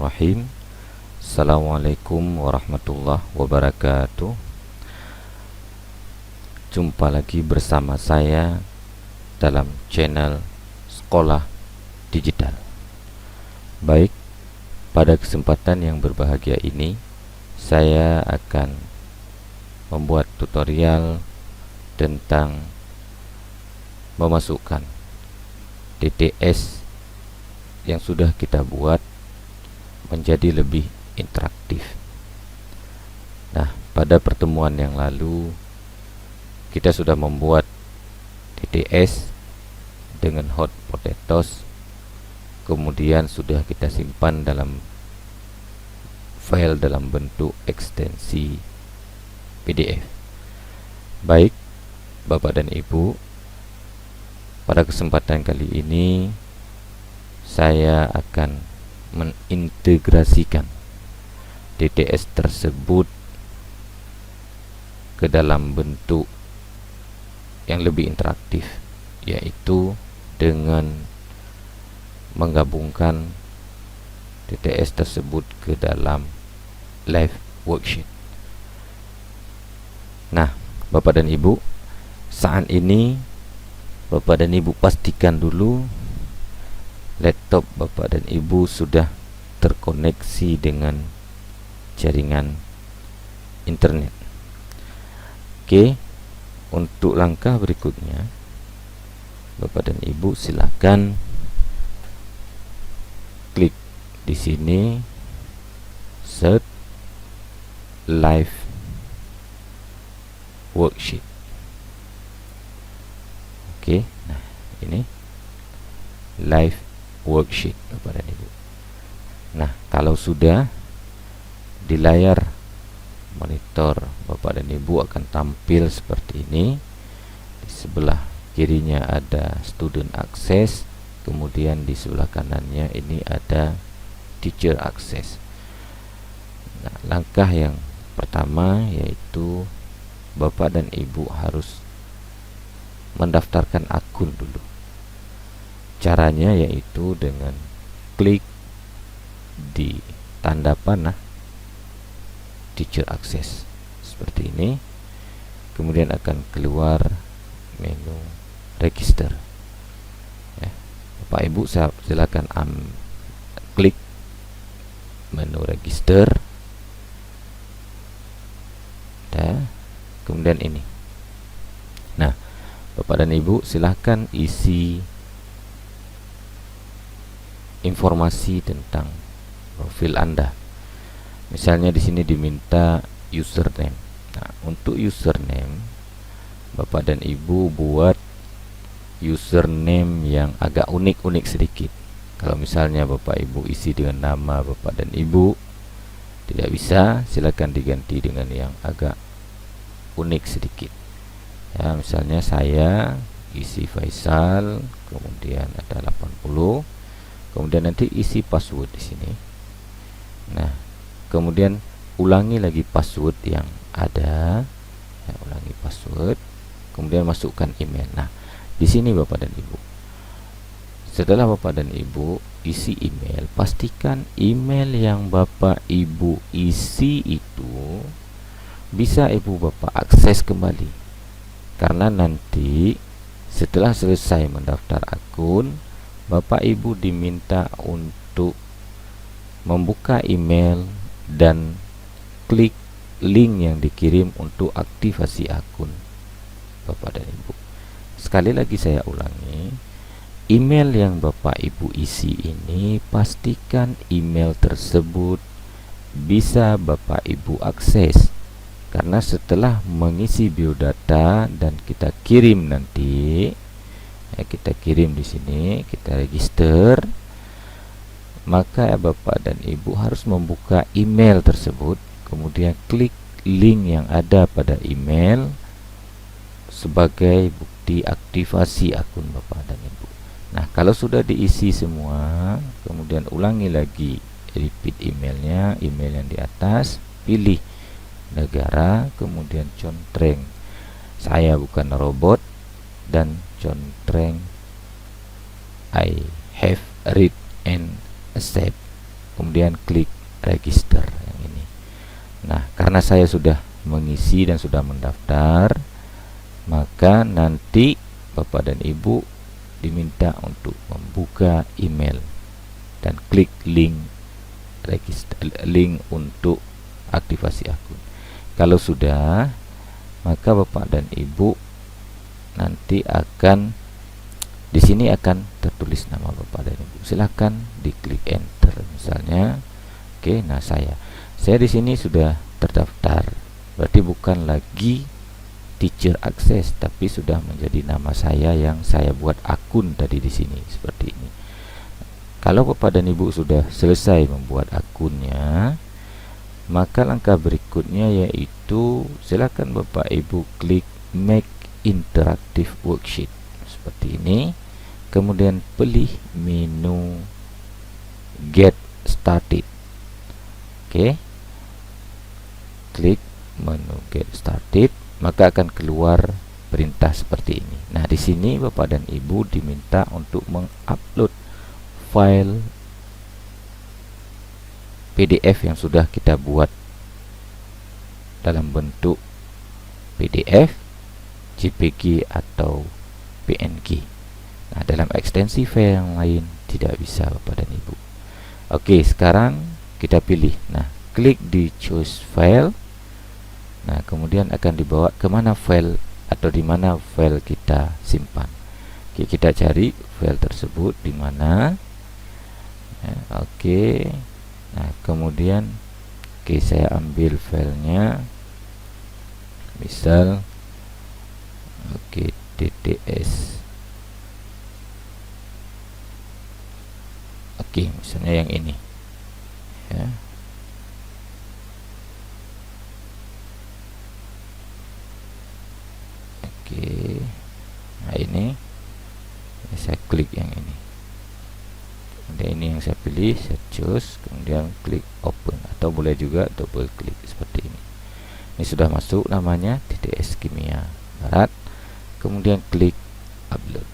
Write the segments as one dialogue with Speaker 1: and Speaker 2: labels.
Speaker 1: Bismillahirrahmanirrahim. Assalamualaikum warahmatullahi wabarakatuh. Jumpa lagi bersama saya dalam channel Sekolah Digital. Baik, pada kesempatan yang berbahagia ini saya akan membuat tutorial tentang memasukkan DTS yang sudah kita buat menjadi lebih interaktif. Nah, pada pertemuan yang lalu kita sudah membuat DTS dengan hot potatoes, kemudian sudah kita simpan dalam file dalam bentuk ekstensi PDF. Baik, Bapak dan Ibu, pada kesempatan kali ini saya akan mengintegrasikan DTS tersebut ke dalam bentuk yang lebih interaktif, yaitu dengan menggabungkan DTS tersebut ke dalam live worksheet. Nah, Bapak dan Ibu, saat ini Bapak dan Ibu pastikan dulu laptop Bapak dan Ibu sudah terkoneksi dengan jaringan internet. Oke, untuk langkah berikutnya Bapak dan Ibu silakan klik di sini search live worksheet. Oke, nah ini live worksheet Bapak dan Ibu. Nah, kalau sudah di layar monitor Bapak dan Ibu akan tampil seperti ini. Di sebelah kirinya ada student access, kemudian di sebelah kanannya ini ada teacher access. Nah, langkah yang pertama yaitu Bapak dan Ibu harus mendaftarkan akun dulu. Caranya yaitu dengan klik di tanda panah teacher access seperti ini, kemudian akan keluar menu register. Bapak Ibu silakan klik menu register, kemudian ini. Nah, Bapak dan Ibu silahkan isi informasi tentang profil Anda. Misalnya di sini diminta username. Nah, untuk username Bapak dan Ibu buat username yang agak unik-unik sedikit. Kalau misalnya Bapak Ibu isi dengan nama Bapak dan Ibu tidak bisa, silakan diganti dengan yang agak unik sedikit. Ya, misalnya saya isi Faisal, kemudian ada 80. Kemudian nanti isi password di sini. Nah, kemudian ulangi lagi password yang ada. Ya, ulangi password. Kemudian masukkan email. Nah, di sini Bapak dan Ibu. Setelah Bapak dan Ibu isi email, pastikan email yang Bapak Ibu isi itu bisa Ibu Bapak akses kembali. Karena nanti setelah selesai mendaftar akun, Bapak Ibu diminta untuk membuka email dan klik link yang dikirim untuk aktivasi akun Bapak dan Ibu. Sekali lagi saya ulangi, email yang Bapak Ibu isi ini pastikan email tersebut bisa Bapak Ibu akses. Karena setelah mengisi biodata dan kita kirim nanti, kita kirim di sini, kita register, maka Bapak dan Ibu harus membuka email tersebut, kemudian klik link yang ada pada email sebagai bukti aktivasi akun Bapak dan Ibu. Nah, kalau sudah diisi semua, kemudian ulangi lagi, repeat emailnya, email yang di atas, pilih negara, kemudian contreng saya bukan robot, dan contreng I have read and accept kemudian klik register yang ini. Nah, karena saya sudah mengisi dan sudah mendaftar, maka nanti Bapak dan Ibu diminta untuk membuka email dan klik link register, link untuk aktivasi akun. Kalau sudah, maka Bapak dan Ibu nanti akan di sini akan tertulis nama Bapak dan Ibu. Silakan diklik enter misalnya. Oke, nah saya di sini sudah terdaftar. Berarti bukan lagi teacher access, tapi sudah menjadi nama saya yang saya buat akun tadi di sini seperti ini. Kalau Bapak dan Ibu sudah selesai membuat akunnya, maka langkah berikutnya yaitu silakan Bapak Ibu klik make interactive worksheet seperti ini, kemudian pilih menu get started. Oke, klik menu get started, maka akan keluar perintah seperti ini. Nah, di sini Bapak dan Ibu diminta untuk mengupload file PDF yang sudah kita buat dalam bentuk PDF, JPG atau PNG. Nah, dalam ekstensi file yang lain tidak bisa Bapak dan Ibu. Oke, sekarang kita pilih. Nah, klik di choose file. Nah, kemudian akan dibawa kemana file atau di mana file kita simpan. Oke, kita cari file tersebut di mana. Ya, oke. Nah, kemudian saya ambil filenya. Misal TTS. Misalnya yang ini. Ya. Nah, ini saya klik yang ini. Kemudian ini yang saya pilih, saya choose, kemudian klik open, atau boleh juga double klik seperti ini. Ini sudah masuk namanya TTS Kimia Barat. Kemudian klik upload.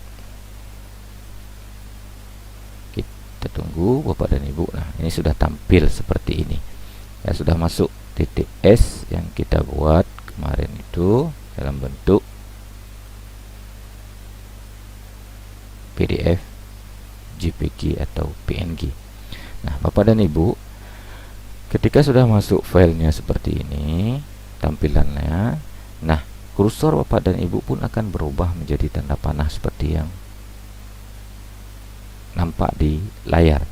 Speaker 1: Kita tunggu Bapak dan Ibu. Nah, ini sudah tampil seperti ini. Ya, sudah masuk TTS yang kita buat kemarin itu dalam bentuk PDF, JPG atau PNG. Nah, Bapak dan Ibu, ketika sudah masuk filenya seperti ini tampilannya, nah kursor Bapak dan Ibu pun akan berubah menjadi tanda panah seperti yang nampak di layar.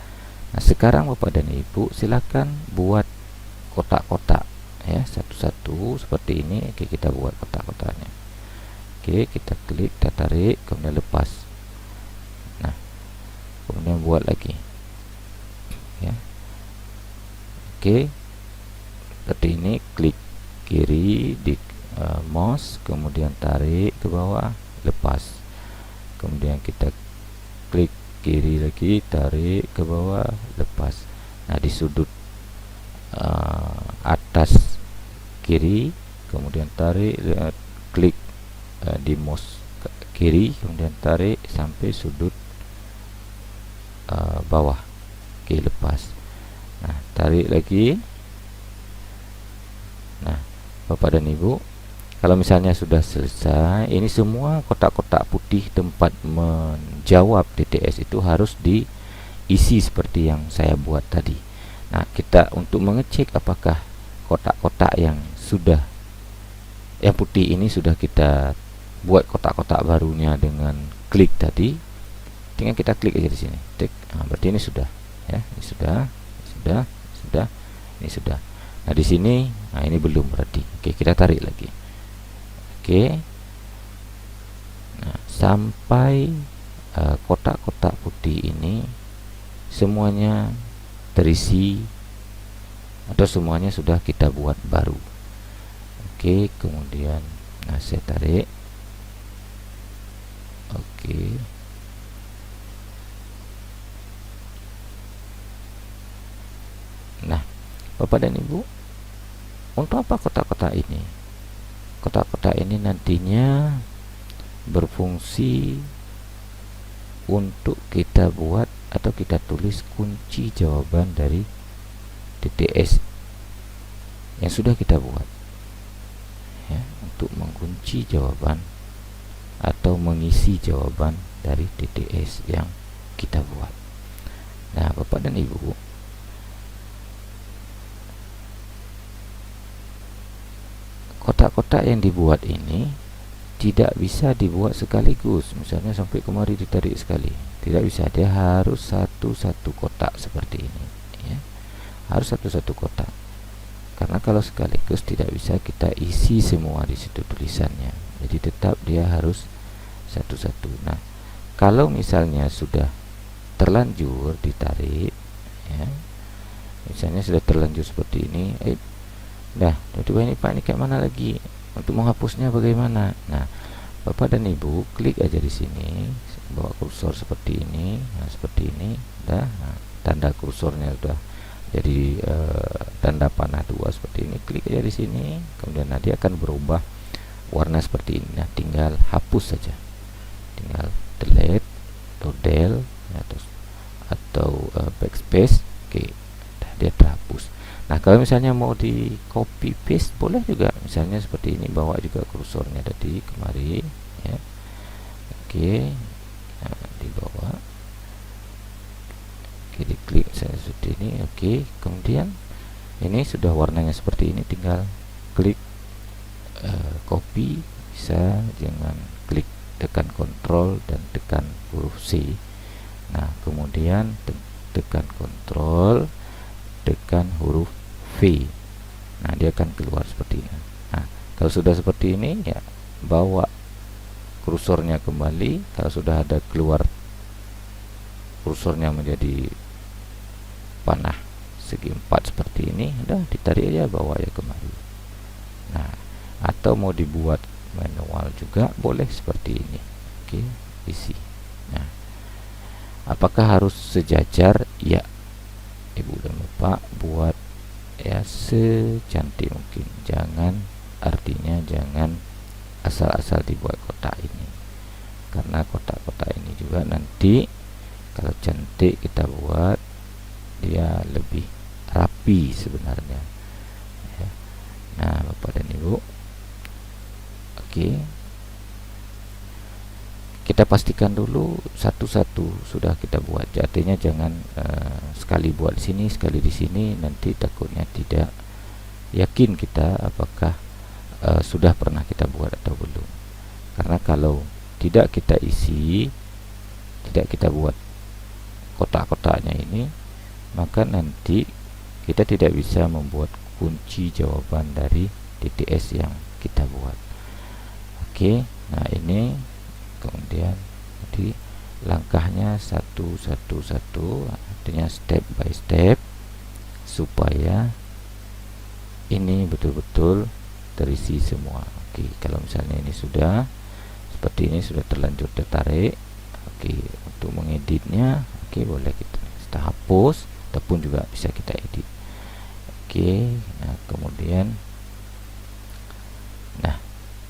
Speaker 1: Nah, sekarang Bapak dan Ibu silakan buat kotak-kotak ya, satu-satu seperti ini. Oke, kita buat kotak-kotaknya. Oke, kita klik, kita tarik, kemudian lepas. Kemudian buat lagi ya. Oke, seperti ini. Klik kiri di mouse, kemudian tarik ke bawah, lepas. Kemudian kita klik kiri lagi, tarik ke bawah, lepas. Nah, di sudut atas kiri, kemudian tarik, klik di mouse kiri, kemudian tarik sampai sudut bawah. Oke, lepas. Nah, tarik lagi. Nah, Bapak dan Ibu, kalau misalnya sudah selesai, ini semua kotak-kotak putih tempat menjawab TTS itu harus diisi seperti yang saya buat tadi. Nah, kita untuk mengecek apakah kotak-kotak yang putih ini sudah kita buat kotak-kotak barunya dengan klik tadi, tinggal kita klik aja di sini. Nah, berarti ini sudah ya, ini sudah, ini sudah. Nah, di sini, nah ini belum berarti. Oke, kita tarik lagi. Oke. Nah, sampai kotak-kotak putih ini semuanya terisi atau semuanya sudah kita buat baru. Oke, kemudian nah saya tarik. Oke. Nah, Bapak dan Ibu, untuk apa kotak-kotak ini? Kotak-kotak ini nantinya berfungsi untuk kita buat atau kita tulis kunci jawaban dari TTS yang sudah kita buat, ya, untuk mengunci jawaban atau mengisi jawaban dari TTS yang kita buat. Nah, Bapak dan Ibu, kotak-kotak yang dibuat ini tidak bisa dibuat sekaligus, misalnya sampai kemari ditarik sekali, tidak bisa. Dia harus satu-satu kotak seperti ini, ya. Harus satu-satu kotak, karena kalau sekaligus tidak bisa kita isi semua di situ tulisannya. Jadi tetap dia harus satu-satu. Nah, kalau misalnya sudah terlanjur ditarik, ya, misalnya sudah terlanjur seperti ini, tiba-tiba ini Pak, ini kayak mana lagi? Untuk menghapusnya bagaimana? Nah, Bapak dan Ibu klik aja di sini, bawa kursor seperti ini, nah seperti ini, nah, tanda kursornya sudah jadi tanda panah 2 seperti ini. Klik aja di sini, kemudian nanti akan berubah warna seperti ini. Nah, tinggal hapus saja, tinggal delete atau del atau backspace. Oke, dia terhapus. Nah, kalau misalnya mau di copy paste boleh juga, misalnya seperti ini, bawa juga kursornya tadi kemari, ya. Oke, nah, dibawa, oke, diklik saya seperti ini. Oke, kemudian ini sudah warnanya seperti ini, tinggal klik copy, bisa jangan klik, tekan Ctrl dan tekan huruf C. Nah, kemudian tekan Ctrl, tekan huruf V. Nah, dia akan keluar seperti ini. Nah, kalau sudah seperti ini, ya, bawa kursornya kembali. Kalau sudah ada keluar kursornya menjadi panah segi 4 seperti ini, udah ditarik aja, bawa ya kembali. Nah, atau mau dibuat manual juga boleh seperti ini. Oke, isi. Nah, apakah harus sejajar? Ya, Ibu dan Bapak buat ya secantik mungkin. Artinya jangan asal-asal dibuat kotak ini, karena kotak-kotak ini juga nanti kalau cantik kita buat, dia lebih rapi sebenarnya, ya. Nah, Bapak dan Ibu, oke, kita pastikan dulu satu-satu sudah kita buat. Artinya jangan sekali buat di sini, sekali di sini, nanti takutnya tidak yakin kita apakah sudah pernah kita buat atau belum. Karena kalau tidak kita isi, tidak kita buat kotak-kotaknya ini, maka nanti kita tidak bisa membuat kunci jawaban dari TTS yang kita buat. Oke, nah ini kemudian jadi langkahnya satu, artinya step by step, supaya ini betul-betul terisi semua. Oke, kalau misalnya ini sudah seperti ini, sudah terlanjur tertarik, oke, untuk mengeditnya, oke, boleh kita hapus ataupun juga bisa kita edit. Oke, nah kemudian, nah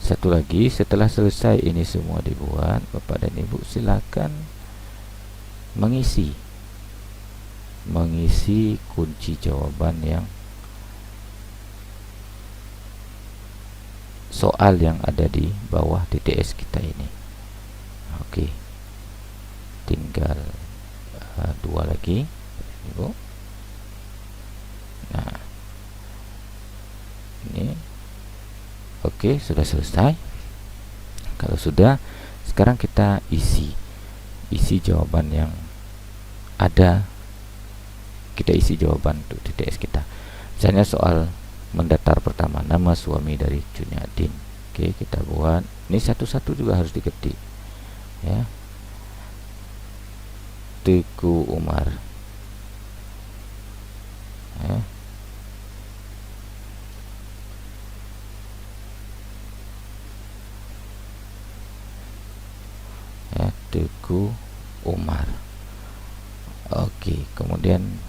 Speaker 1: satu lagi, setelah selesai ini semua dibuat, Bapak dan Ibu silakan mengisi kunci jawaban yang soal yang ada di bawah TTS kita ini. Oke, tinggal 2 lagi, Ibu. Nah, ini oke, sudah selesai. Kalau sudah, sekarang kita isi jawaban yang ada. Kita isi jawaban untuk TTS kita. Misalnya soal mendatar pertama, nama suami dari Junyadin. Oke, kita buat. Ini satu-satu juga harus diketik, ya. Teguh Umar, ya. Teguh Umar. Oke, kemudian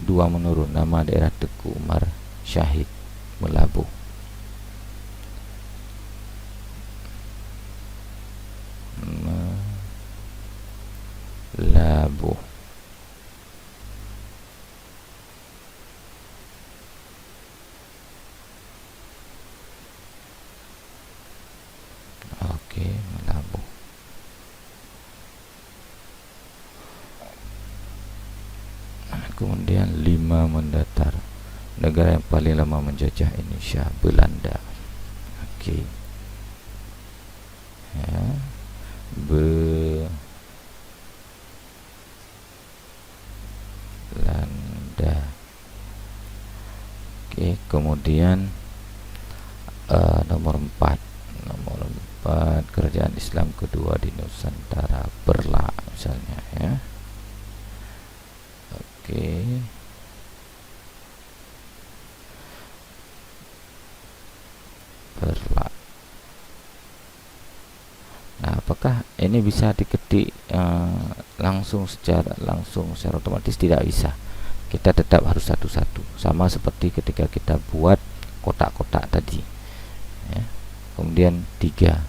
Speaker 1: 2 menurun, nama daerah Teguh Umar Syahid, Melabuh. Melabuh. Kemudian 5 mendatar. Negara yang paling lama menjajah Indonesia, Belanda. Oke. Ya. Belanda. Oke, kemudian nomor 4. Nomor 4, kerajaan Islam kedua di Nusantara, Berla misalnya ya. Oke. Berla. Nah, apakah ini bisa diketik langsung secara otomatis? Tidak bisa. Kita tetap harus satu-satu. Sama seperti ketika kita buat kotak-kotak tadi. Ya. Kemudian 3.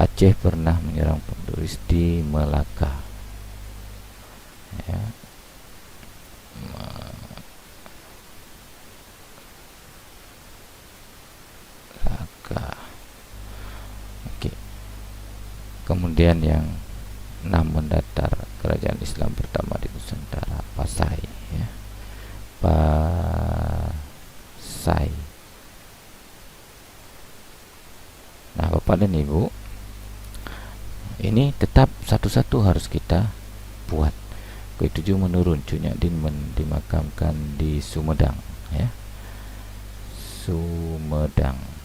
Speaker 1: Aceh pernah menyerang Portugis di Melaka. Ya. Melaka. Oke. Kemudian yang 6 mendatar, kerajaan Islam pertama di Nusantara, Pasai ya. Pasai. Nah, Bapak dan Ibu, ini tetap satu-satu harus kita buat. Ke-7 menurun, Cunyadin dimakamkan di Sumedang ya. Sumedang.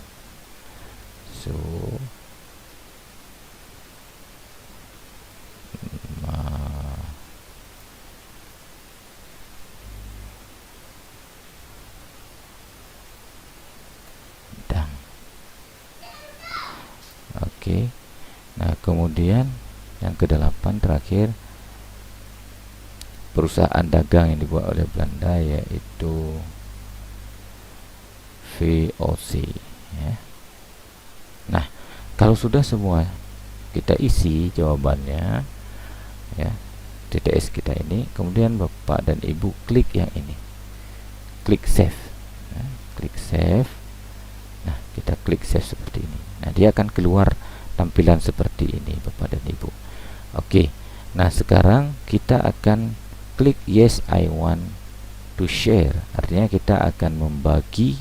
Speaker 1: Oke. Nah, kemudian yang ke-8 terakhir, perusahaan dagang yang dibuat oleh Belanda, yaitu VOC ya. Nah, kalau sudah semua kita isi jawabannya ya, TTS kita ini, kemudian Bapak dan Ibu klik yang ini, klik save ya, klik save. Nah, kita klik save seperti ini. Nah, dia akan keluar tampilan seperti ini, Bapak dan Ibu. Oke. Nah, sekarang kita akan klik yes I want to share. Artinya kita akan membagi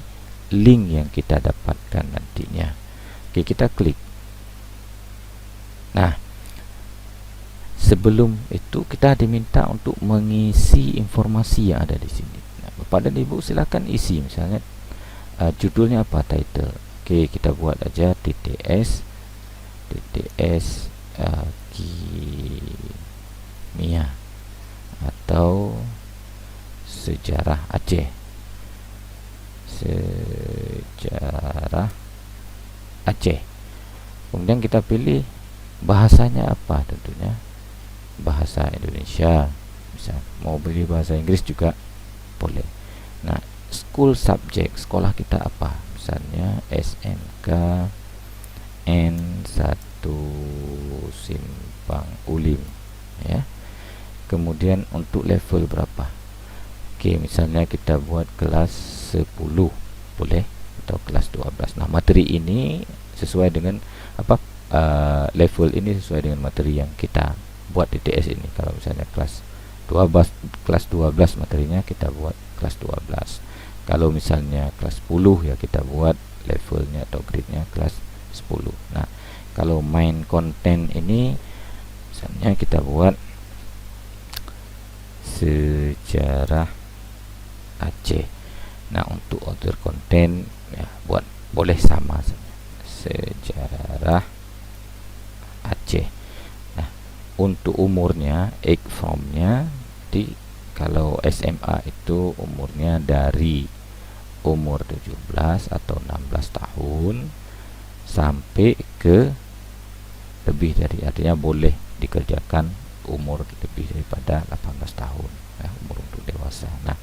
Speaker 1: link yang kita dapatkan nantinya. Oke, kita klik. Nah, sebelum itu kita diminta untuk mengisi informasi yang ada di sini. Nah, Bapak dan Ibu silakan isi, misalnya judulnya apa, title. Oke, kita buat aja TTS kimia atau sejarah Aceh. Sejarah Aceh. Kemudian kita pilih bahasanya apa, tentunya bahasa Indonesia. Bisa mau pilih bahasa Inggris juga boleh. Nah, school subject, sekolah kita apa? Misalnya SMK N1 Simpang Ulim ya. Kemudian untuk level berapa? Oke, misalnya kita buat kelas 10 boleh, atau kelas 12. Nah, materi ini sesuai dengan apa, level ini sesuai dengan materi yang kita buat di TS ini. Kalau misalnya kelas 12 materinya, kita buat kelas 12. Kalau misalnya kelas 10 ya kita buat levelnya atau grade-nya kelas 10. Nah, kalau main konten ini misalnya kita buat sejarah Aceh. Nah, untuk author konten ya buat boleh sama saja, sejarah Aceh. Nah, untuk umurnya, age from-nya kalau SMA itu umurnya dari umur 17 atau 16 tahun sampai ke lebih dari, artinya boleh dikerjakan umur lebih daripada 18 tahun ya, umur untuk dewasa. Nah,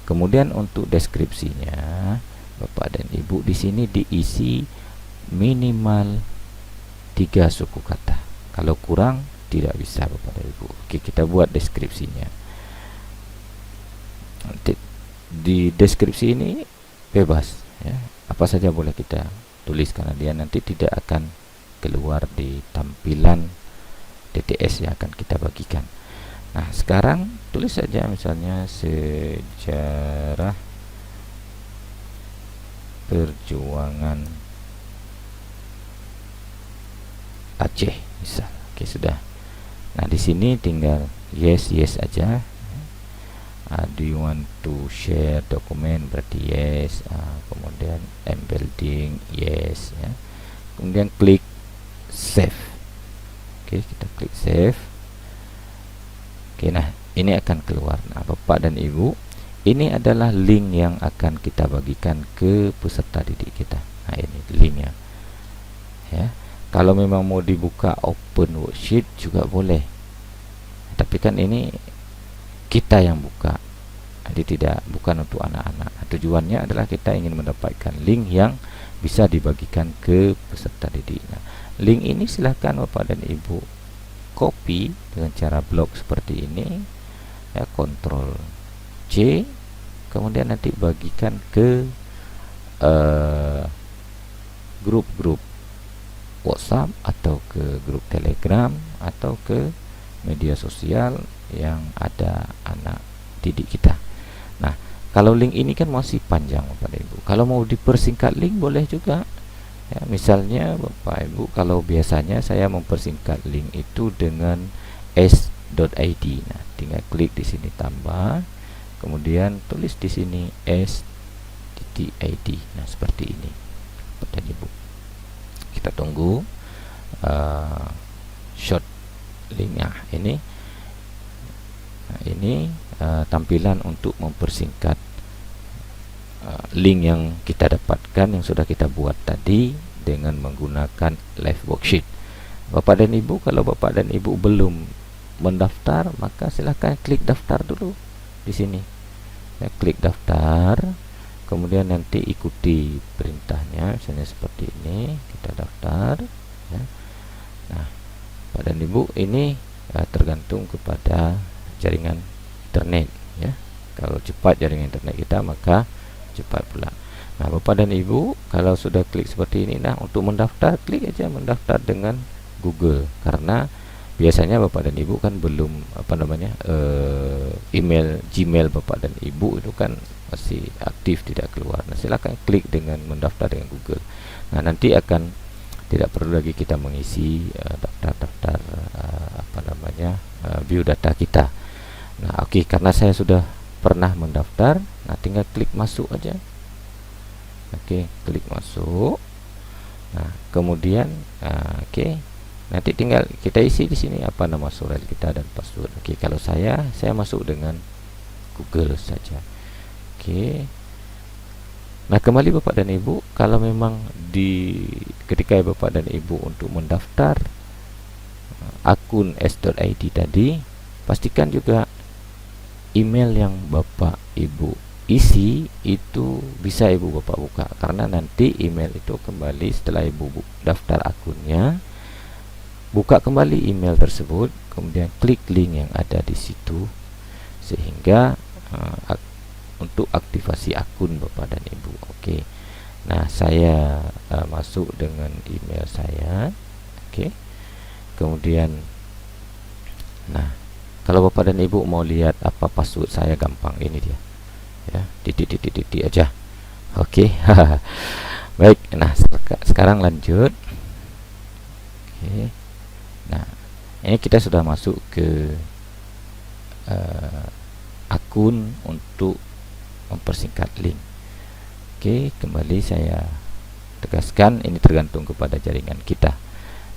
Speaker 1: kemudian untuk deskripsinya, Bapak dan Ibu di sini diisi minimal 3 suku kata. Kalau kurang tidak bisa, Bapak dan Ibu. Oke, kita buat deskripsinya. Di deskripsi ini bebas ya, apa saja boleh kita tulis, karena dia nanti tidak akan keluar di tampilan TTS yang akan kita bagikan. Nah, sekarang tulis saja misalnya sejarah perjuangan Aceh misal. Oke, sudah. Nah, di sini tinggal yes aja. Do you want to share dokumen, berarti yes. Kemudian embedding, yes ya. Kemudian klik save. Oke, kita klik save. Oke, nah ini akan keluar. Nah, Bapak dan Ibu, ini adalah link yang akan kita bagikan ke peserta didik kita. Nah, ini linknya ya. Kalau memang mau dibuka open worksheet juga boleh, tapi kan ini kita yang buka, jadi bukan untuk anak-anak. Tujuannya adalah kita ingin mendapatkan link yang bisa dibagikan ke peserta didik. Nah, link ini silahkan Bapak dan Ibu copy dengan cara blok seperti ini ya, Ctrl C, kemudian nanti bagikan ke grup-grup WhatsApp atau ke grup Telegram atau ke media sosial yang ada anak didik kita. Nah, kalau link ini kan masih panjang Bapak Ibu. Kalau mau dipersingkat link boleh juga. Ya, misalnya Bapak Ibu, kalau biasanya saya mempersingkat link itu dengan s.id. Nah, tinggal klik di sini tambah, kemudian tulis di sini s.id. Nah, seperti ini Bapak Ibu. Kita tunggu short linknya ini. Nah, ini tampilan untuk mempersingkat link yang kita dapatkan, yang sudah kita buat tadi dengan menggunakan live worksheet. Bapak dan Ibu, kalau Bapak dan Ibu belum mendaftar, maka silahkan klik daftar dulu di sini. Ya, klik daftar, kemudian nanti ikuti perintahnya, misalnya seperti ini, kita daftar ya. Nah, Bapak dan Ibu, ini tergantung kepada jaringan internet ya. Kalau cepat jaringan internet kita, maka cepat pula. Nah, Bapak dan Ibu, kalau sudah klik seperti ini, nah untuk mendaftar, klik aja mendaftar dengan Google, karena biasanya Bapak dan Ibu kan belum email Gmail Bapak dan Ibu itu kan masih aktif, tidak keluar. Nah, silakan klik dengan mendaftar dengan Google. Nah, nanti akan tidak perlu lagi kita mengisi daftar-daftar biodata kita. Nah, oke, karena saya sudah pernah mendaftar, nah tinggal klik masuk aja. Oke, klik masuk. Nah, kemudian nanti tinggal kita isi di sini apa nama surat kita dan password. Oke, kalau saya masuk dengan Google saja. Oke. Nah, kembali Bapak dan Ibu, kalau memang ketika Bapak dan Ibu untuk mendaftar akun s.id tadi, pastikan juga email yang Bapak Ibu isi itu bisa Ibu Bapak buka, karena nanti email itu kembali setelah Ibu daftar akunnya, buka kembali email tersebut, kemudian klik link yang ada di situ, sehingga untuk aktivasi akun Bapak dan Ibu. Oke. Nah, saya masuk dengan email saya. Oke. Kemudian nah, kalau Bapak dan Ibu mau lihat apa password saya, gampang, ini dia. Ya, titik aja. Oke. Baik. Nah, sekarang lanjut. Oke. Nah, ini kita sudah masuk ke akun untuk mempersingkat link. Oke, kembali saya tegaskan, ini tergantung kepada jaringan kita.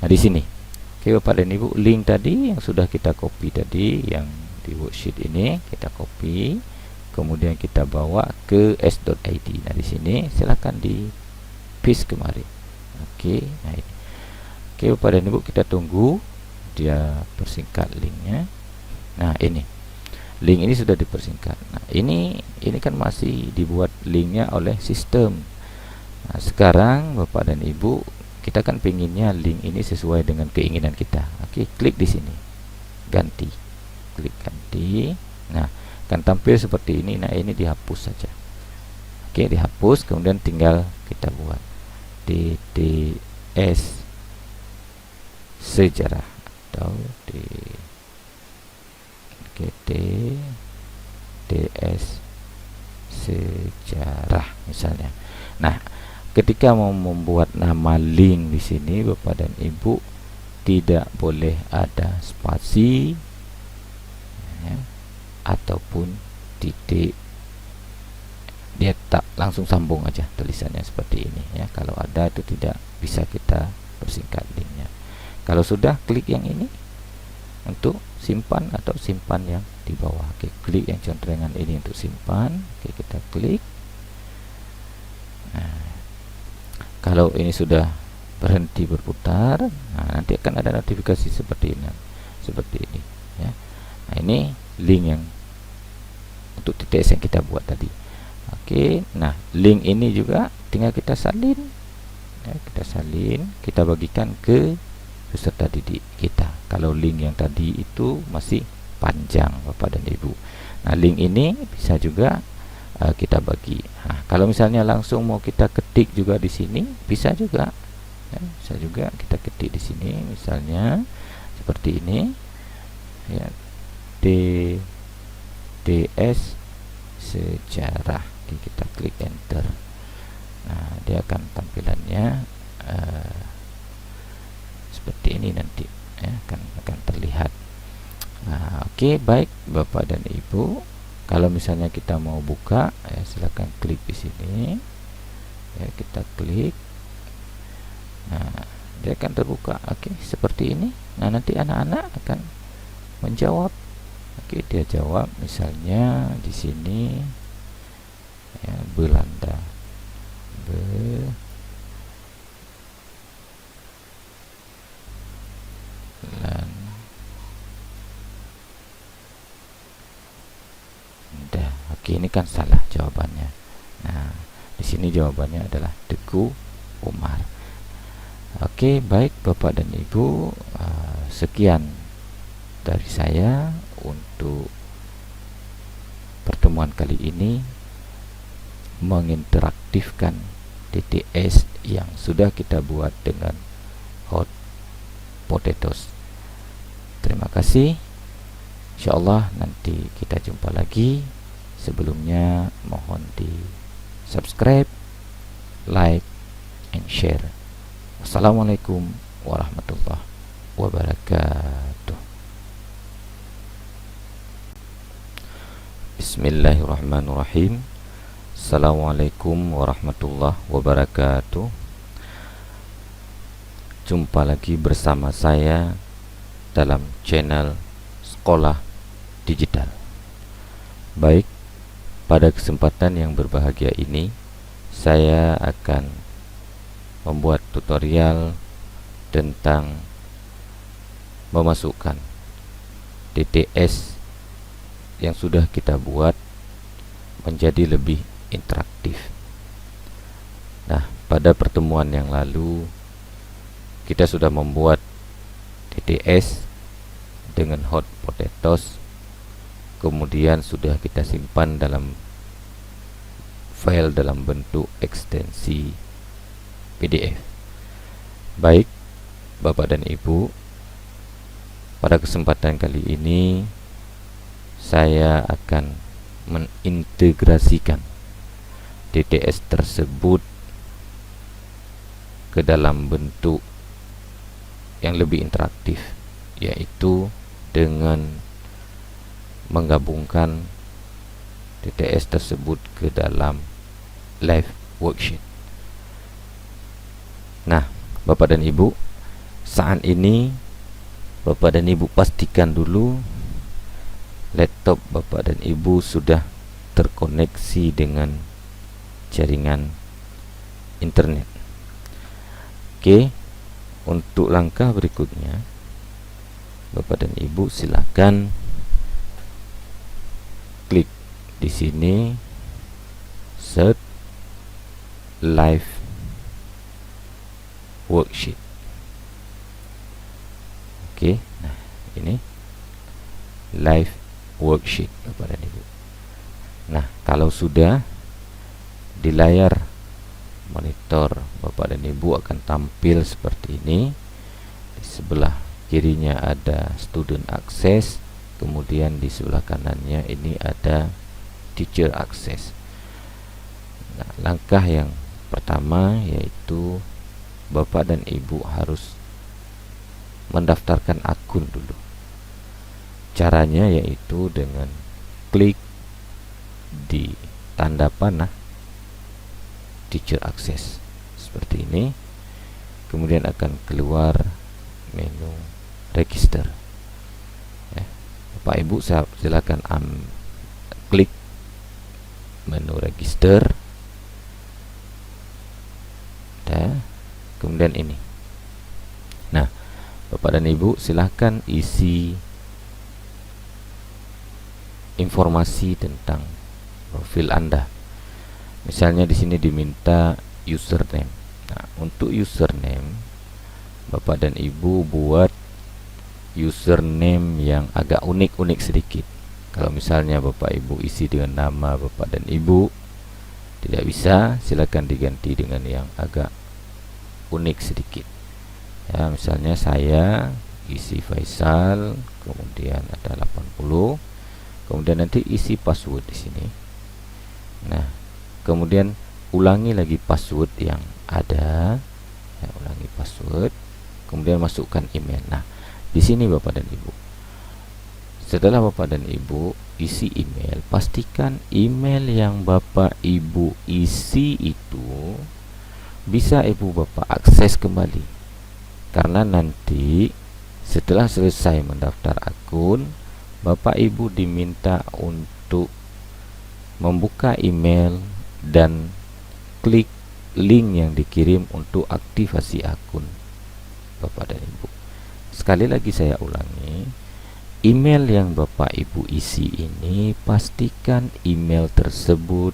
Speaker 1: Nah, di sini, oke Bapak dan Ibu, link tadi yang sudah kita copy tadi, yang di worksheet ini kita copy, kemudian kita bawa ke s.id. Nah, di sini silakan di paste kemari. Oke, nah ini. Oke Bapak dan Ibu, kita tunggu dia persingkat linknya. Nah, ini link ini sudah dipersingkat. Nah, ini kan masih dibuat linknya oleh sistem. Nah, sekarang Bapak dan Ibu, kita kan pinginnya link ini sesuai dengan keinginan kita. Oke, klik di sini, ganti, klik ganti. Nah, akan tampil seperti ini. Nah, ini dihapus saja. Oke, dihapus, kemudian tinggal kita buat DTS sejarah atau di Oke, TDS sejarah misalnya. Nah, ketika mau membuat nama link di sini Bapak dan Ibu, tidak boleh ada spasi ya, ataupun titik. Dia tak langsung sambung aja tulisannya seperti ini ya. Kalau ada itu tidak bisa kita persingkat linknya. Kalau sudah, klik yang ini untuk simpan atau simpan yang di bawah. Oke, klik yang contrengan ini untuk simpan. Oke, kita klik. Nah, kalau ini sudah berhenti berputar, nah nanti akan ada notifikasi seperti ini ya. Nah, ini link yang untuk TTS yang kita buat tadi. Oke, nah link ini juga tinggal kita salin ya, kita bagikan ke peserta didik kita. Kalau link yang tadi itu masih panjang Bapak dan Ibu. Nah, link ini bisa juga kita bagi. Nah, kalau misalnya langsung mau kita ketik juga di sini, bisa juga ya, bisa juga kita ketik di sini misalnya seperti ini ya, DDS sejarah. Oke, kita klik enter. Nah, dia akan tampilannya seperti ini nanti ya, akan terlihat. Nah, oke, baik Bapak dan Ibu, kalau misalnya kita mau buka ya, silakan klik di sini ya, kita klik. Nah, dia akan terbuka. Oke, seperti ini. Nah, nanti anak-anak akan menjawab. Oke, dia jawab misalnya di sini ya, Belanda. Oke, ini kan salah jawabannya. Nah, di sini jawabannya adalah Teguh Umar. Oke, baik Bapak dan Ibu, sekian dari saya untuk pertemuan kali ini menginteraktifkan TTS yang sudah kita buat dengan Hot Potatoes. Terima kasih. Insyaallah nanti kita jumpa lagi. Sebelumnya mohon di subscribe, like, and share. Wassalamualaikum warahmatullahi wabarakatuh. Bismillahirrahmanirrahim. Assalamualaikum warahmatullahi wabarakatuh. Jumpa lagi bersama saya dalam channel Sekolah Digital. Baik, pada kesempatan yang berbahagia ini saya akan membuat tutorial tentang memasukkan TTS yang sudah kita buat menjadi lebih interaktif. Nah, pada pertemuan yang lalu kita sudah membuat TTS dengan Hot Potatoes, kemudian sudah kita simpan dalam file dalam bentuk ekstensi PDF. Baik Bapak dan Ibu, pada kesempatan kali ini saya akan mengintegrasikan TTS tersebut ke dalam bentuk yang lebih interaktif, yaitu dengan menggabungkan TTS tersebut ke dalam live worksheet. Nah, Bapak dan Ibu, saat ini Bapak dan Ibu pastikan dulu laptop Bapak dan Ibu sudah terkoneksi dengan jaringan internet. Oke, untuk langkah berikutnya Bapak dan Ibu silakan klik di sini search live worksheet. Oke, nah ini live worksheet Bapak dan Ibu. Nah, kalau sudah di layar monitor Bapak dan Ibu akan tampil seperti ini. Di sebelah kirinya ada student access, kemudian di sebelah kanannya ini ada teacher access. Nah, langkah yang pertama yaitu Bapak dan Ibu harus mendaftarkan akun dulu. Caranya yaitu dengan klik di tanda panah teacher access seperti ini, kemudian akan keluar menu register. Bapak Ibu silakan klik menu register, kemudian ini. Nah, Bapak dan Ibu silahkan isi informasi tentang profil Anda. Misalnya di sini diminta username. Nah, untuk username Bapak dan Ibu buat username yang agak unik-unik sedikit. Kalau misalnya Bapak Ibu isi dengan nama Bapak dan Ibu tidak bisa, silakan diganti dengan yang agak unik sedikit. Ya, misalnya saya isi Faisal, kemudian ada 80, kemudian nanti isi password di sini. Nah, kemudian ulangi lagi password yang ada. Ya, ulangi password, kemudian masukkan email. Nah, di sini Bapak dan Ibu, setelah Bapak dan Ibu isi email, pastikan email yang Bapak Ibu isi itu bisa Ibu Bapak akses kembali. Karena nanti setelah selesai mendaftar akun, Bapak Ibu diminta untuk membuka email dan klik link yang dikirim untuk aktivasi akun Bapak dan Ibu. Sekali lagi saya ulangi, email yang Bapak Ibu isi ini pastikan email tersebut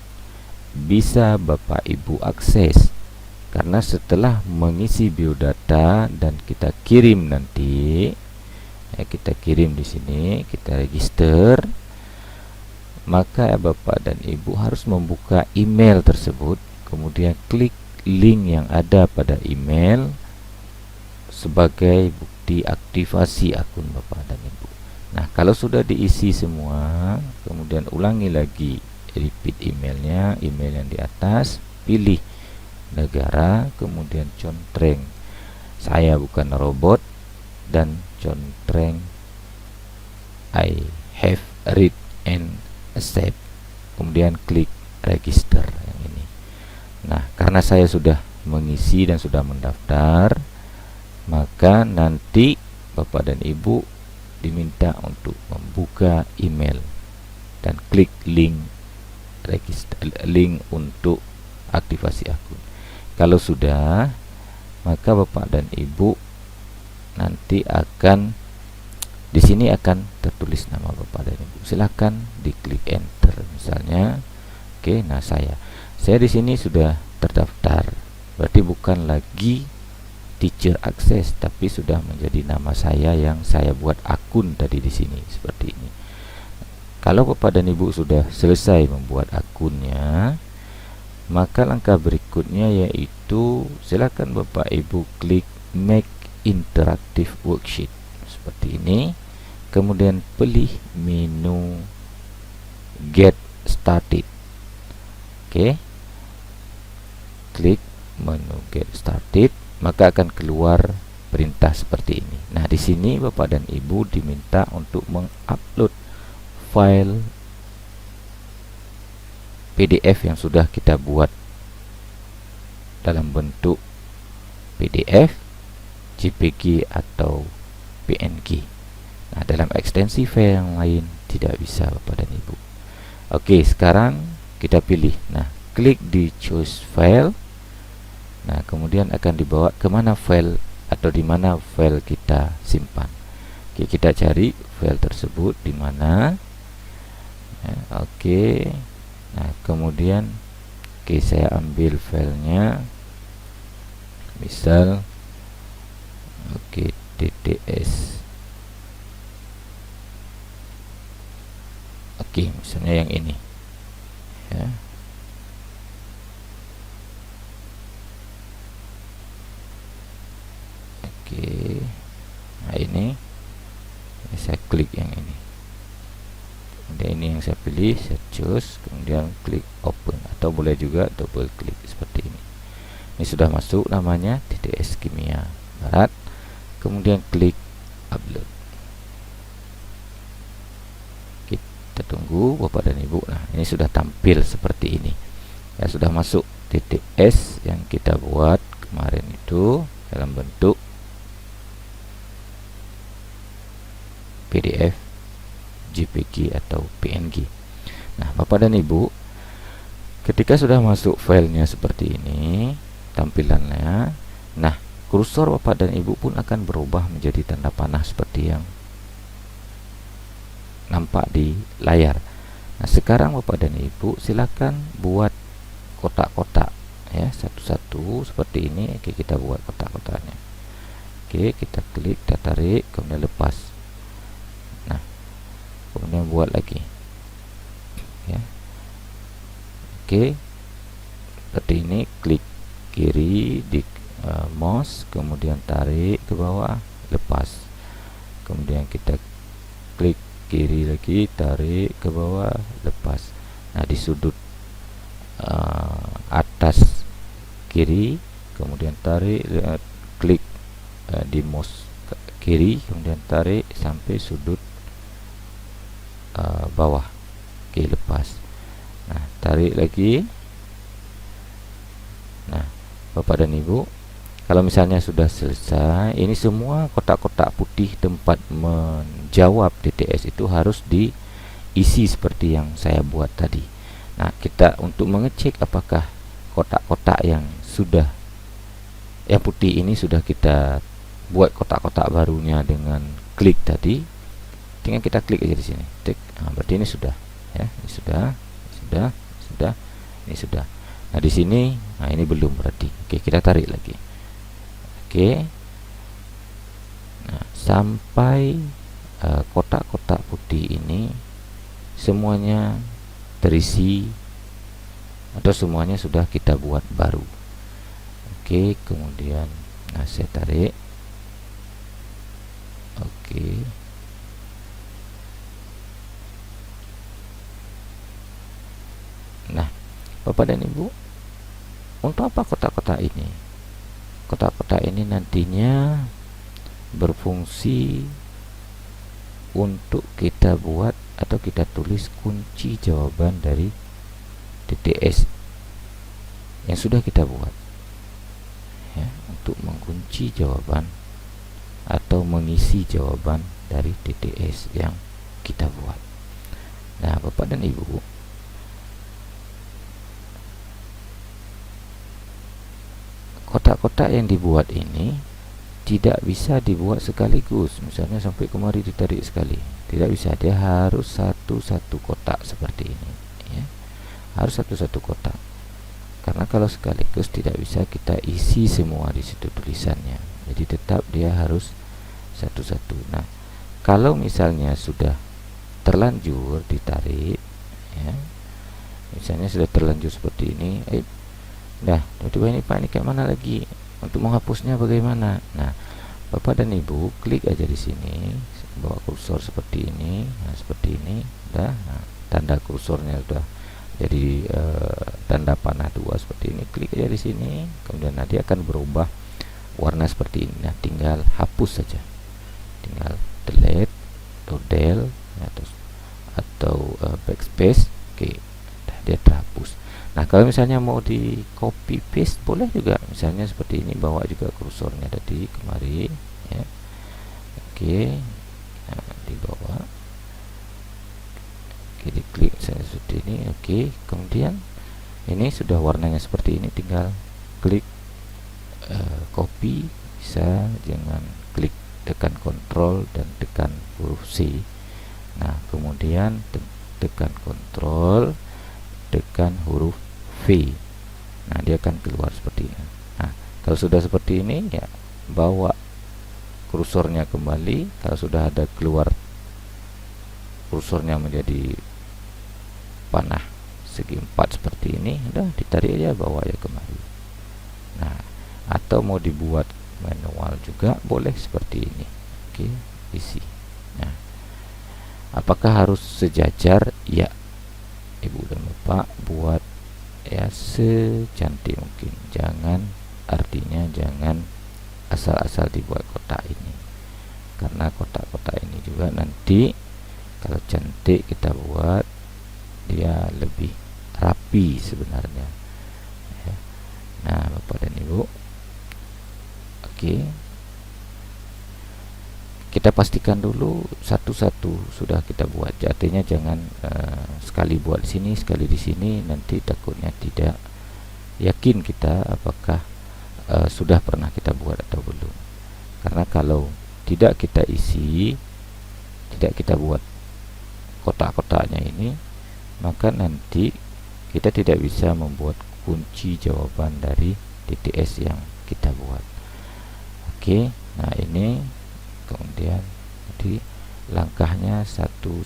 Speaker 1: bisa Bapak Ibu akses. Karena setelah mengisi biodata dan kita kirim nanti, ya, kita kirim di sini, kita register, maka Bapak dan Ibu harus membuka email tersebut, kemudian klik link yang ada pada email sebagai bukti aktivasi akun Bapak dan Ibu. Nah, kalau sudah diisi semua, kemudian ulangi lagi, repeat emailnya, email yang di atas, pilih negara, kemudian contreng saya bukan robot, dan contreng I have read and accept, kemudian klik register yang ini. Nah, karena saya sudah mengisi dan sudah mendaftar, maka nanti Bapak dan Ibu diminta untuk membuka email dan klik link register, link untuk aktivasi akun. Kalau sudah, maka Bapak dan Ibu nanti akan di sini akan tertulis nama Bapak dan Ibu. Silakan diklik enter misalnya. Oke, nah saya di sini sudah terdaftar. Berarti bukan lagi teacher access, tapi sudah menjadi nama saya yang saya buat akun tadi di sini seperti ini. Kalau Bapak dan Ibu sudah selesai membuat akunnya, maka langkah berikutnya yaitu silakan Bapak Ibu klik make interactive worksheet seperti ini, kemudian pilih menu get started. Oke, klik menu get started, maka akan keluar perintah seperti ini. Nah, di sini Bapak dan Ibu diminta untuk mengupload file PDF yang sudah kita buat dalam bentuk PDF, JPG atau PNG. Nah, dalam ekstensi file yang lain tidak bisa Bapak dan Ibu. Oke, sekarang kita pilih. Nah, klik di choose file. Nah, kemudian akan dibawa kemana file atau di mana file kita simpan. Oke, kita cari file tersebut di mana. Ya, oke. Nah, kemudian saya ambil filenya, misal TTS. Misalnya yang ini, ya. Nah, ini saya klik yang ini. kemudian ini yang saya pilih, saya choose, kemudian klik open, atau boleh juga double klik seperti ini. Ini sudah masuk namanya TTS Kimia Barat, kemudian klik upload. Kita tunggu Bapak dan Ibu. Nah, ini sudah tampil seperti ini ya, sudah masuk TTS yang kita buat kemarin itu dalam bentuk PDF, JPG atau PNG. Nah, Bapak dan Ibu, ketika sudah masuk filenya seperti ini tampilannya, nah kursor Bapak dan Ibu pun akan berubah menjadi tanda panah seperti yang nampak di layar. Nah, sekarang Bapak dan Ibu silakan buat kotak-kotak ya, satu-satu seperti ini. Oke, kita buat kotak-kotaknya. Oke, kita klik, kita tarik, kemudian lepas. Nah, kemudian buat lagi ya. Oke, seperti ini, klik kiri di mouse, kemudian tarik ke bawah, lepas. Kemudian kita klik kiri lagi, tarik ke bawah, lepas. Nah, di sudut atas kiri, kemudian tarik, klik di mouse kiri, kemudian tarik sampai sudut bawah. Oke, lepas. Nah, tarik lagi. Nah, Bapak dan Ibu, kalau misalnya sudah selesai, ini semua kotak-kotak putih tempat menjawab TTS itu harus diisi seperti yang saya buat tadi. Nah, kita untuk mengecek apakah kotak-kotak yang putih ini sudah kita buat kotak-kotak barunya dengan klik tadi, tinggal kita klik aja di sini. Nah, berarti ini sudah ya, ini sudah, ini sudah. Nah, di sini, nah ini belum berarti. Oke, kita tarik lagi. Oke. Nah, sampai kotak-kotak putih ini semuanya terisi atau semuanya sudah kita buat baru. Oke, kemudian nah saya tarik. Oke. Nah, Bapak dan Ibu, untuk apa kotak-kotak ini? Kotak-kotak ini nantinya berfungsi untuk kita buat atau kita tulis kunci jawaban dari TTS yang sudah kita buat ya, untuk mengunci jawaban atau mengisi jawaban dari TTS yang kita buat. Nah, Bapak dan Ibu, kotak-kotak yang dibuat ini tidak bisa dibuat sekaligus, misalnya sampai kemari ditarik sekali, tidak bisa. Dia harus satu-satu kotak seperti ini ya. Harus satu-satu kotak, karena kalau sekaligus tidak bisa kita isi semua di situ tulisannya. Jadi tetap dia harus satu-satu. Nah, kalau misalnya sudah terlanjur ditarik ya, misalnya sudah terlanjur seperti ini, nah, tiba-tiba ini Pak, ini kayak mana lagi? Untuk menghapusnya bagaimana? Nah, Bapak dan Ibu klik aja di sini, bawa kursor seperti ini. Nah, seperti ini, udah. Nah, tanda kursornya sudah jadi tanda panah 2 seperti ini. Klik aja di sini, kemudian nanti akan berubah warna seperti ini. Nah, tinggal hapus saja. Tinggal delete atau del atau backspace. Oke, dia terhapus. Nah, kalau misalnya mau di copy paste boleh juga, misalnya seperti ini, bawa juga kursornya tadi kemari ya. Oke, nah, di bawah. Oke, diklik saya seperti ini. Oke, kemudian ini sudah warnanya seperti ini, tinggal klik copy, bisa dengan klik tekan Ctrl dan tekan huruf C. Nah, kemudian tekan Ctrl, tekan huruf V. Nah, dia akan keluar seperti ini. Nah, kalau sudah seperti ini ya, bawa kursornya kembali. Kalau sudah ada keluar kursornya menjadi panah segi 4 seperti ini, udah ditarik aja, bawa ya kembali. Nah, atau mau dibuat manual juga boleh seperti ini. Oke, isi. Nah, Apakah harus sejajar? Ya, ibu dan bapak buat ya secantik mungkin. Jangan, artinya jangan asal-asal dibuat kotak ini, karena kotak-kotak ini juga nanti kalau cantik kita buat, dia lebih rapi sebenarnya ya. Nah bapak dan ibu, oke, kita pastikan dulu satu-satu sudah kita buat. Artinya jangan sekali buat di sini, sekali di sini, nanti takutnya tidak yakin kita apakah sudah pernah kita buat atau belum. Karena kalau tidak kita isi, tidak kita buat kotak-kotaknya ini, maka nanti kita tidak bisa membuat kunci jawaban dari TTS yang kita buat. Oke, nah ini kemudian jadi langkahnya satu,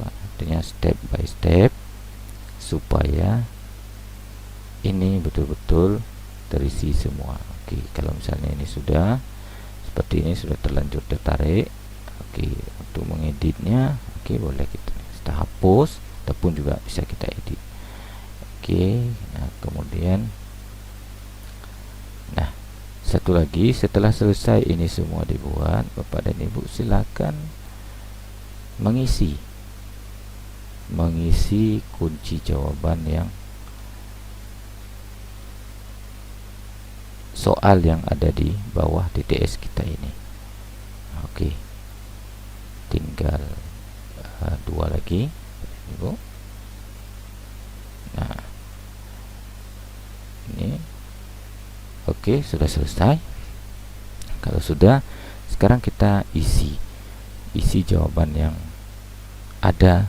Speaker 1: artinya step by step, supaya ini betul-betul terisi semua. Oke, kalau misalnya ini sudah seperti ini, sudah terlanjur tertarik, oke, untuk mengeditnya, oke, boleh kita hapus ataupun juga bisa kita edit. Oke, nah kemudian satu lagi, setelah selesai ini semua dibuat, bapak dan ibu silakan mengisi kunci jawaban yang soal yang ada di bawah TTS kita ini. Oke, tinggal dua lagi, ibu. Nah ini oke, sudah selesai. Kalau sudah, sekarang kita isi jawaban yang ada.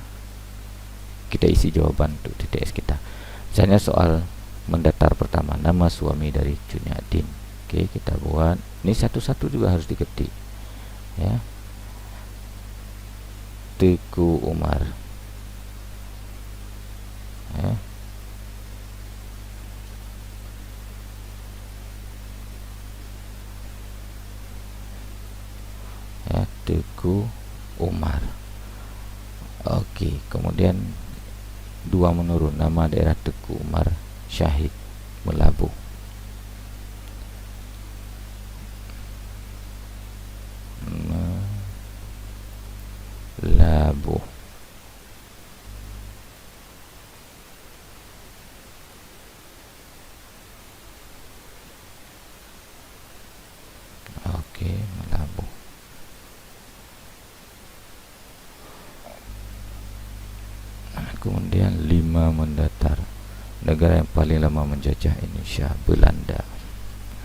Speaker 1: Kita isi jawaban untuk TTS kita. Misalnya soal mendatar pertama, nama suami dari Cunyadin. Oke, kita buat. Ini satu-satu juga harus diketik ya. Teguh Umar ya. Teguh Umar. Oke, kemudian dua menurun, nama daerah Teguh Umar Syahid Melabuh. Melabuh. Oke, Melabuh. Kemudian 5 mendatar, negara yang paling lama menjajah Indonesia, Belanda.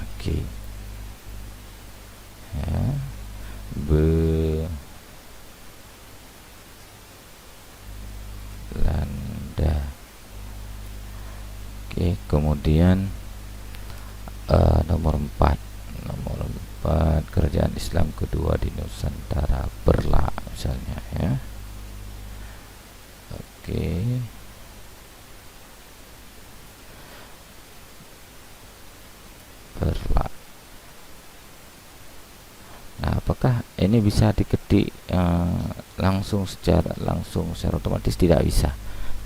Speaker 1: Oke ya, Belanda. Oke, kemudian nomor 4, kerajaan Islam kedua di Nusantara, Berla misalnya ya. Oke, Berla. Nah, apakah ini bisa diketik langsung secara otomatis? Tidak bisa.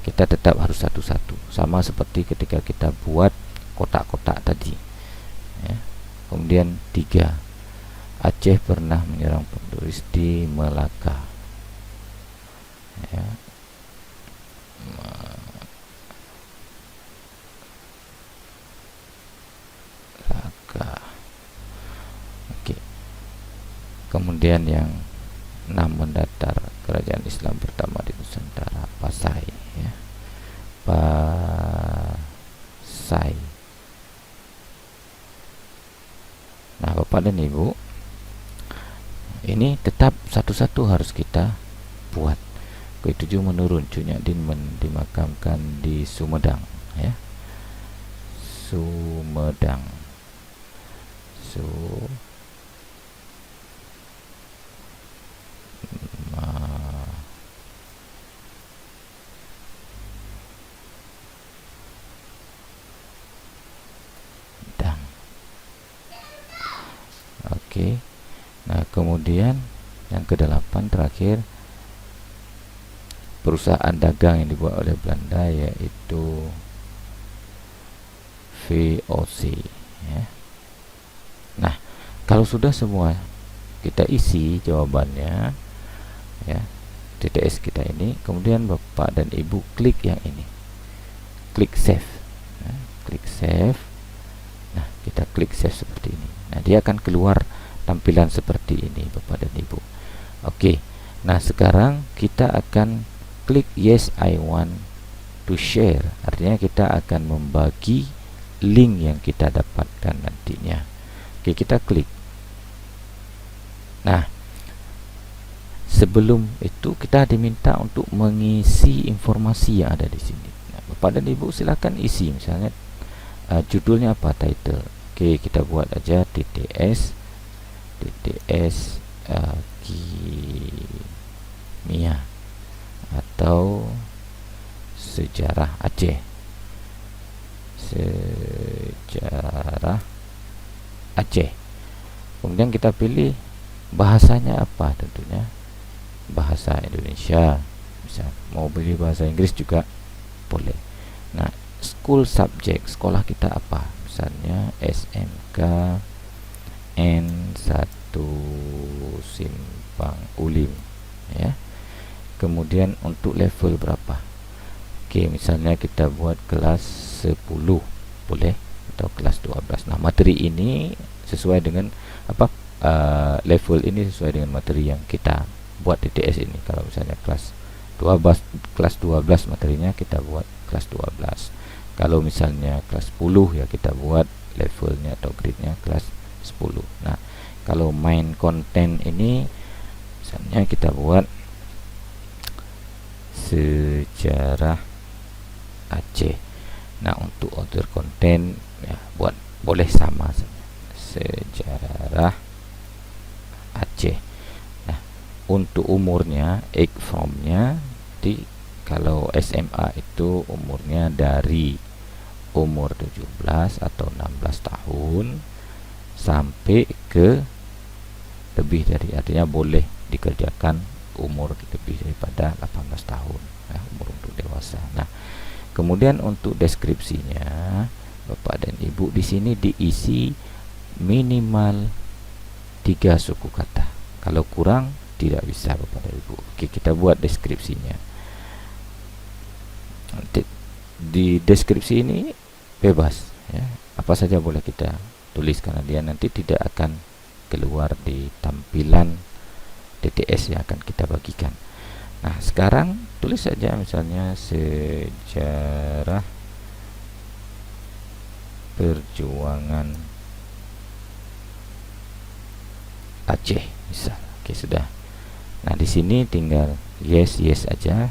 Speaker 1: Kita tetap harus satu-satu, sama seperti ketika kita buat kotak-kotak tadi ya. Kemudian 3, Aceh pernah menyerang Portugis di Melaka ya. Melaka. Oke. Kemudian yang 6 mendatar, kerajaan Islam pertama di Nusantara, Pasai ya. Pasai. Nah, Bapak dan Ibu, ini tetap satu-satu harus kita buat. Ke-7 menurun, Cunyadin dimakamkan di Sumedang ya. Sumedang. Oke. Nah, kemudian yang ke-8 terakhir, perusahaan dagang yang dibuat oleh Belanda, yaitu VOC ya. Nah, kalau sudah semua kita isi jawabannya ya, TTS kita ini, kemudian Bapak dan Ibu klik yang ini, klik save ya, klik save. Nah, kita klik save seperti ini. Nah, dia akan keluar tampilan seperti ini Bapak dan Ibu. Oke, nah sekarang kita akan klik yes I want to share, artinya kita akan membagi link yang kita dapatkan nantinya. Oke, kita klik. Nah, sebelum itu kita diminta untuk mengisi informasi yang ada di sini. Nah, Bapak dan Ibu silakan isi, misalnya judulnya apa, title. Oke, kita buat aja TTS kimia atau sejarah Aceh. Sejarah Aceh. Kemudian kita pilih bahasanya apa, tentunya bahasa Indonesia. Bisa mau pilih bahasa Inggris juga boleh. Nah, school subject, sekolah kita apa, misalnya SMK N1 Simpang Ulim ya. Kemudian untuk level berapa, oke, misalnya kita buat kelas 10 boleh, atau kelas 12. Nah, materi ini sesuai dengan apa, level ini sesuai dengan materi yang kita buat di TTS ini. Kalau misalnya kelas 12 materinya, kita buat kelas 12. Kalau misalnya kelas 10 ya kita buat levelnya atau grade-nya kelas 10. Nah, kalau main konten ini misalnya kita buat sejarah Aceh. Nah, untuk other konten ya buat boleh sama saja, sejarah Aceh. Nah, untuk umurnya, age from-nya, di kalau SMA itu umurnya dari umur 17 atau 16 tahun sampai ke lebih dari, artinya boleh dikerjakan umur lebih daripada 18 tahun ya, umur untuk dewasa. Nah, kemudian untuk deskripsinya Bapak dan Ibu di sini diisi minimal 3 suku kata. Kalau kurang tidak bisa Bapak dan Ibu. Oke, kita buat deskripsinya. Di deskripsi ini bebas ya, apa saja boleh kita tulis, karena dia nanti tidak akan keluar di tampilan TTS yang akan kita bagikan. Nah, sekarang tulis saja misalnya sejarah perjuangan Aceh misal. Oke, sudah. Nah, di sini tinggal yes aja.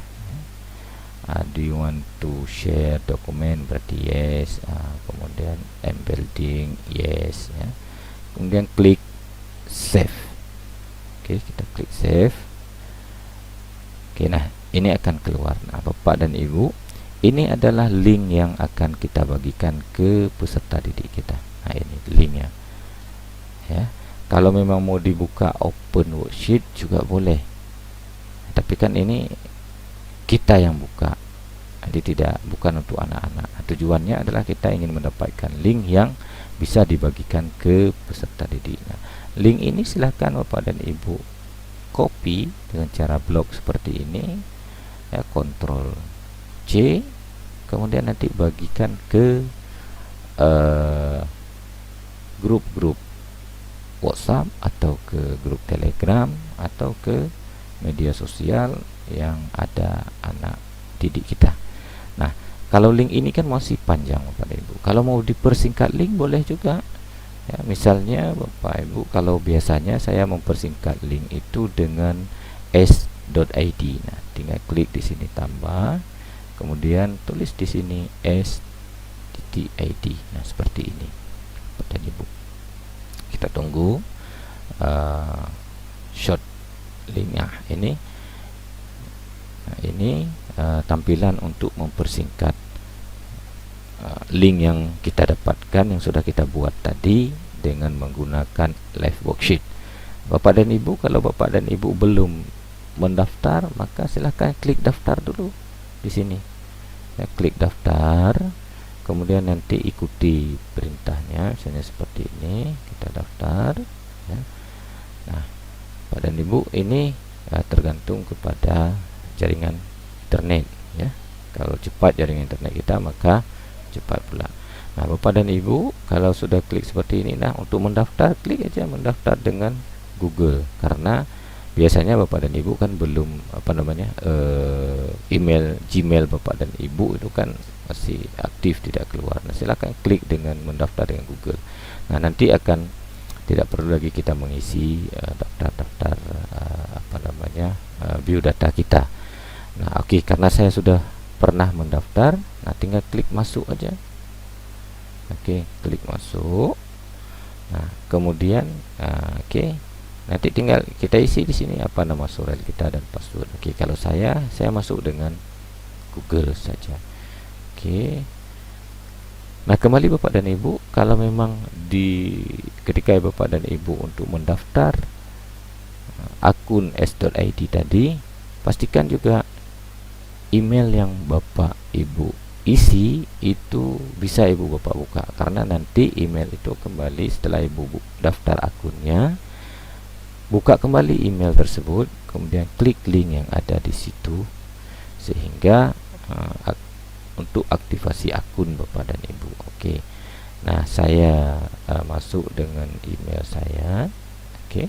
Speaker 1: Do you want to share dokumen, berarti yes. Kemudian embedding yes ya. Kemudian klik save. Oke, kita klik save. Oke, nah ini akan keluar. Nah, Bapak dan Ibu, ini adalah link yang akan kita bagikan ke peserta didik kita. Nah, ini linknya ya. Kalau memang mau dibuka open worksheet juga boleh, tapi kan ini kita yang buka, jadi bukan untuk anak-anak. Tujuannya adalah kita ingin mendapatkan link yang bisa dibagikan ke peserta didik. Nah, link ini silakan Bapak dan Ibu copy dengan cara blok seperti ini ya, Ctrl C, kemudian nanti bagikan ke grup-grup WhatsApp atau ke grup Telegram atau ke media sosial yang ada anak didik kita. Nah, kalau link ini kan masih panjang Bapak Ibu. Kalau mau dipersingkat link boleh juga. Ya, misalnya Bapak Ibu, kalau biasanya saya mempersingkat link itu dengan s.id. Nah, tinggal klik di sini tambah, kemudian tulis di sini s.id. Nah, seperti ini Bapak Ibu. Kita tunggu short linknya ini. Nah, ini tampilan untuk mempersingkat link yang kita dapatkan, yang sudah kita buat tadi dengan menggunakan live worksheet. Bapak dan Ibu, kalau Bapak dan Ibu belum mendaftar, maka silahkan klik daftar dulu di sini. Ya, klik daftar, kemudian nanti ikuti perintahnya, misalnya seperti ini, kita daftar. Ya. Nah, Bapak dan Ibu, ini tergantung kepada jaringan internet. Ya, kalau cepat jaringan internet kita, maka cepat pula. Nah, Bapak dan Ibu, kalau sudah klik seperti ini, nah untuk mendaftar, klik aja mendaftar dengan Google, karena biasanya Bapak dan Ibu kan belum email Gmail Bapak dan Ibu itu kan masih aktif, tidak keluar. Nah, silakan klik dengan mendaftar dengan Google. Nah, nanti akan tidak perlu lagi kita mengisi daftar-daftar biodata kita. Nah, oke, karena saya sudah pernah mendaftar, nah tinggal klik masuk aja. Oke, klik masuk. Nah, kemudian oke. Nanti tinggal kita isi di sini apa nama surel kita dan password. Oke, kalau saya masuk dengan Google saja. Oke. Nah, kembali Bapak dan Ibu, kalau memang ketika Bapak dan Ibu untuk mendaftar akun s.id tadi, pastikan juga email yang Bapak Ibu isi itu bisa Ibu Bapak buka, karena nanti email itu kembali setelah Ibu daftar akunnya, buka kembali email tersebut, kemudian klik link yang ada di situ, sehingga untuk aktivasi akun Bapak dan Ibu. Oke. Nah, saya masuk dengan email saya. Oke.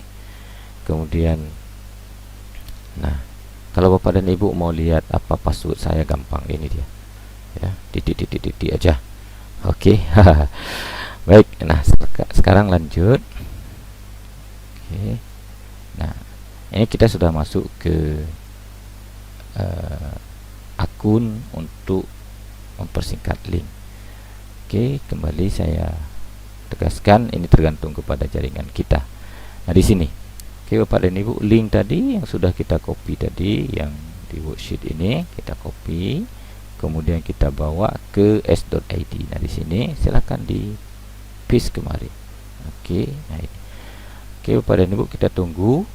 Speaker 1: Kemudian, nah, kalau Bapak dan Ibu mau lihat apa password saya, gampang, ini dia. Ya, titik aja. Oke. Baik. Nah, sekarang lanjut. Oke. Nah, ini kita sudah masuk ke akun untuk mempersingkat link. Oke, kembali saya tegaskan, ini tergantung kepada jaringan kita. Nah, di sini, oke Bapak dan Ibu, link tadi yang sudah kita copy tadi, yang di worksheet ini kita copy, kemudian kita bawa ke s.id. Nah, di sini silakan di paste kemari. Oke, nah ini. Oke Bapak dan Ibu, kita tunggu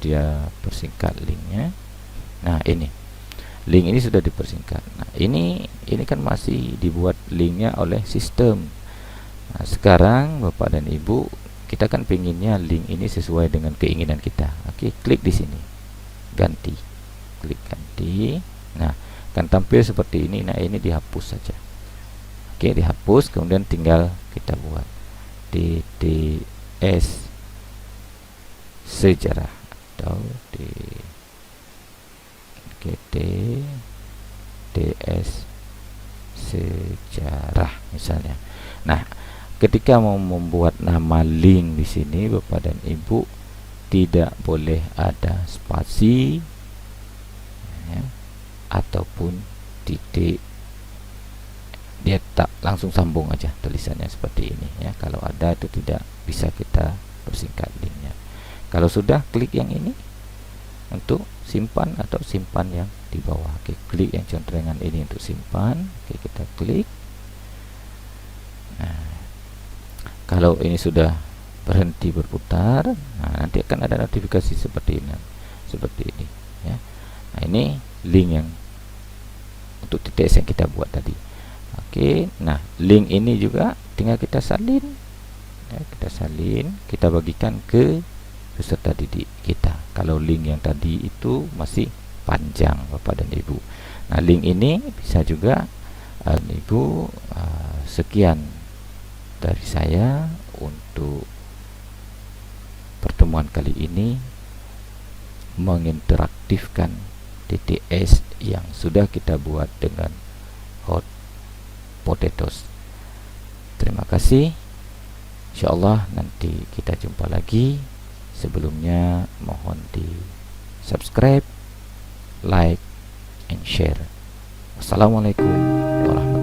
Speaker 1: dia persingkat linknya. Nah, ini link ini sudah dipersingkat. Nah, ini kan masih dibuat linknya oleh sistem. Nah, sekarang Bapak dan Ibu, kita kan pengennya link ini sesuai dengan keinginan kita. Oke, klik di sini, ganti, klik ganti. Nah, akan tampil seperti ini. Nah, ini dihapus saja. Oke, dihapus, kemudian tinggal kita buat DTS sejarah atau DTS sejarah misalnya. Nah, ketika mau membuat nama link di sini Bapak dan Ibu, tidak boleh ada spasi ya, ataupun titik. Dia tak langsung sambung aja tulisannya seperti ini ya. Kalau ada itu tidak bisa kita persingkat linknya. Kalau sudah, klik yang ini untuk simpan atau simpan yang di bawah. Oke, klik yang contrengan ini untuk simpan. Oke, kita klik. Nah, kalau ini sudah berhenti berputar, nah nanti akan ada notifikasi seperti ini, ya. Nah, ini link yang untuk TTS yang kita buat tadi. Oke, nah link ini juga tinggal kita salin, ya, kita bagikan ke peserta didik kita. Kalau link yang tadi itu masih panjang Bapak dan Ibu. Nah, link ini bisa juga Ibu, sekian dari saya untuk pertemuan kali ini, menginteraktifkan TTS yang sudah kita buat dengan Hot Potatoes. Terima kasih. Insyaallah nanti kita jumpa lagi. Sebelumnya mohon di subscribe, like, and share. Wassalamualaikum warahmatullahi wabarakatuh.